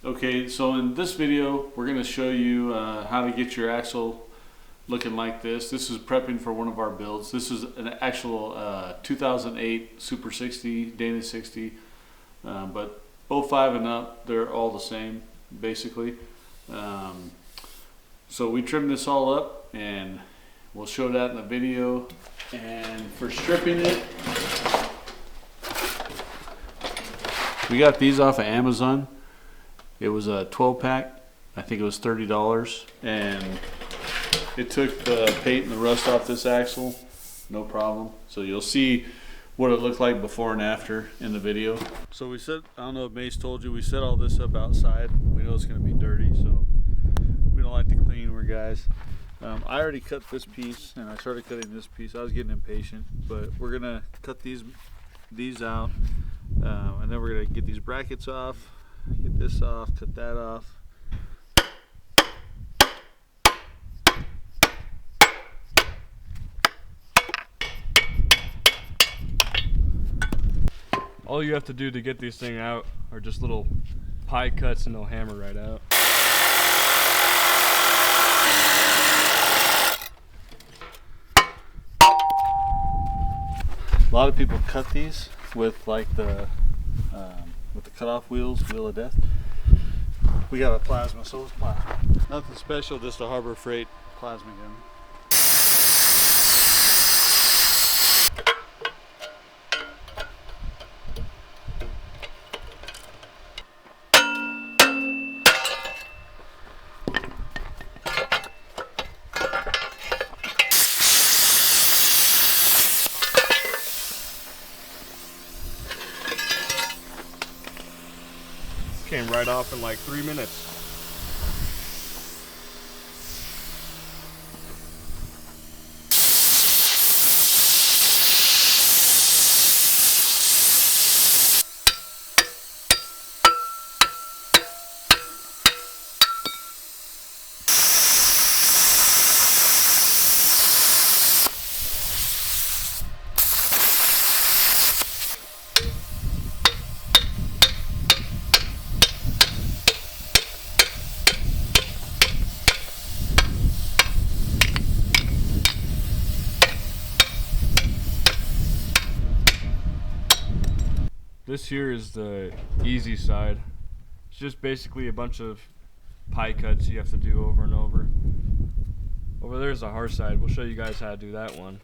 Okay, so in this video we're going to show you how to get your axle looking like this. This is prepping for one of our builds. This is an actual 2008 Super 60, Dana 60, but 05 and up, they're all the same basically. So we trimmed this all up and we'll show that in the video. And for stripping it, we got these off of Amazon. It was a 12 pack. I think it was $30, and it took the paint and the rust off this axle, no problem. So you'll see what it looked like before and after in the video. So we set, I don't know if Mace told you, we set all this up outside. We know it's gonna be dirty, so we don't like to clean, we're guys. I already cut this piece and I started cutting this piece. I was getting impatient, but we're gonna cut these out, and then we're gonna get these brackets off. Get this off, cut that off. All you have to do to get these things out are just little pie cuts and they'll hammer right out. A lot of people cut these with like the cutoff wheels, wheel of death. We got a plasma, so it's plasma. Nothing special, just a Harbor Freight plasma gun. Came right off in like 3 minutes. This here is the easy side. It's just basically a bunch of pie cuts you have to do over and over. Over there's the hard side. We'll show you guys how to do that one.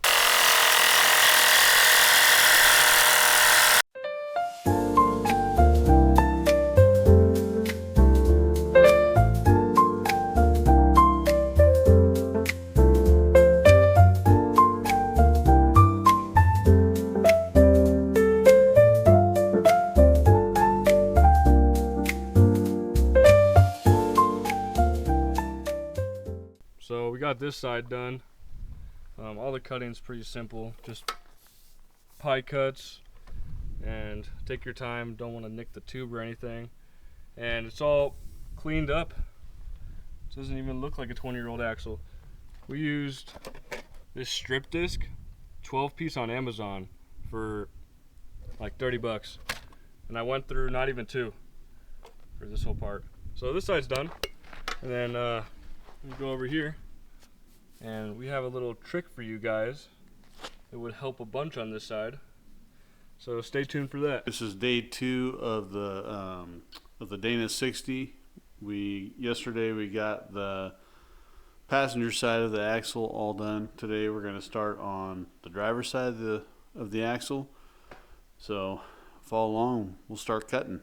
So we got this side done. All the cutting's pretty simple, just pie cuts, and take your time, don't want to nick the tube or anything. And it's all cleaned up. It doesn't even look like a 20-year-old axle. We used this strip disc, 12 piece on Amazon for like 30 bucks. And I went through not even 2 for this whole part. So this side's done. And then we go over here, and we have a little trick for you guys. It would help a bunch on this side, so stay tuned for that. This is day 2 of the Dana 60. Yesterday we got the passenger side of the axle all done. Today we're going to start on the driver's side of the axle. So follow along. We'll start cutting.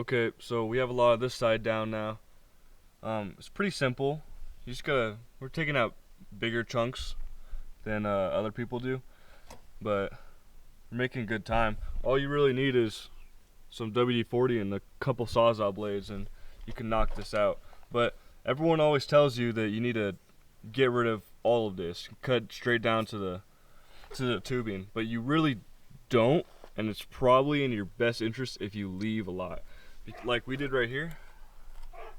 Okay, so we have a lot of this side down now. It's pretty simple. We're taking out bigger chunks than other people do, but we're making good time. All you really need is some WD-40 and a couple Sawzall blades, and you can knock this out. But everyone always tells you that you need to get rid of all of this, cut straight down to the tubing, but you really don't, and it's probably in your best interest if you leave a lot. Like we did right here,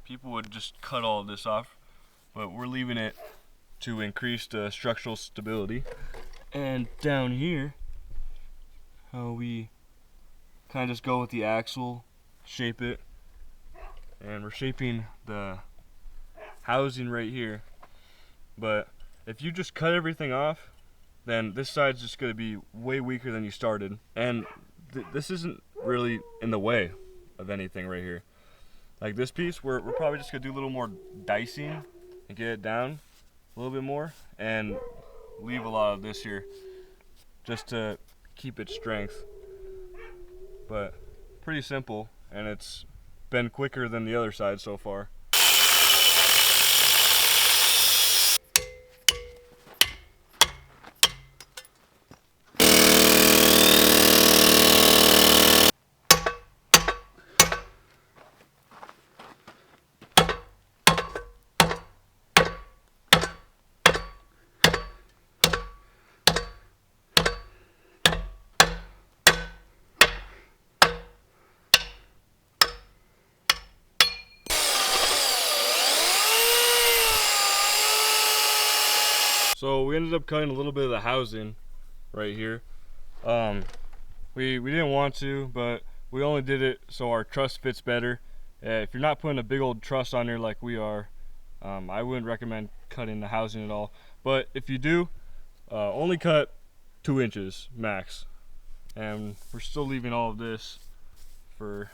people would just cut all of this off, but we're leaving it to increase the structural stability. And down here, how we kind of just go with the axle, shape it, and we're shaping the housing right here. But if you just cut everything off, then this side's just going to be way weaker than you started, and this isn't really in the way of anything right here. Like this piece, we're probably just going to do a little more dicing and get it down a little bit more, and leave a lot of this here just to keep its strength. But pretty simple, and it's been quicker than the other side so far. So we ended up cutting a little bit of the housing right here. We didn't want to, but we only did it so our truss fits better. If you're not putting a big old truss on there like we are, I wouldn't recommend cutting the housing at all. But if you do, only cut 2 inches max. And we're still leaving all of this for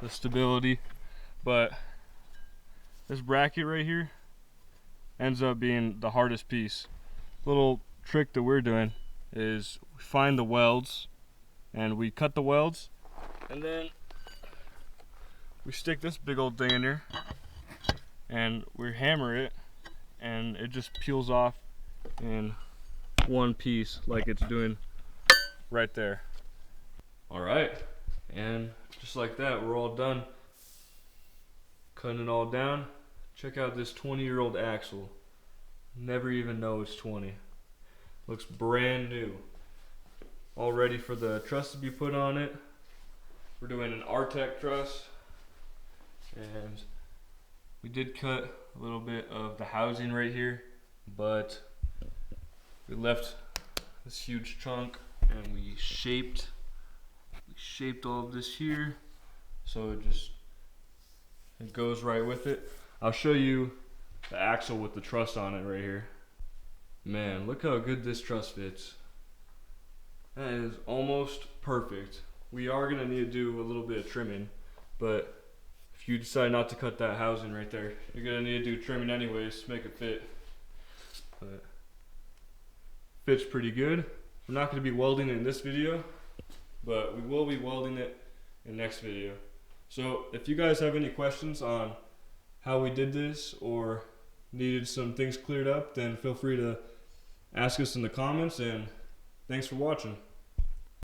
the stability. But this bracket right here ends up being the hardest piece. Little trick that we're doing is we find the welds and we cut the welds, and then we stick this big old thing in here and we hammer it, and it just peels off in one piece like it's doing right there. All right, and just like that, we're all done cutting it all down. Check out this 20-year-old axle. Never even know it's 20. Looks brand new. All ready for the truss to be put on it. We're doing an Artec truss. And we did cut a little bit of the housing right here, but we left this huge chunk and we shaped all of this here, so it goes right with it. I'll show you the axle with the truss on it right here. Man, look how good this truss fits. That is almost perfect. We are gonna need to do a little bit of trimming, but if you decide not to cut that housing right there, you're gonna need to do trimming anyways to make it fit. But fits pretty good. We're not gonna be welding it in this video, but we will be welding it in the next video. So if you guys have any questions on how we did this or needed some things cleared up, then feel free to ask us in the comments, and thanks for watching.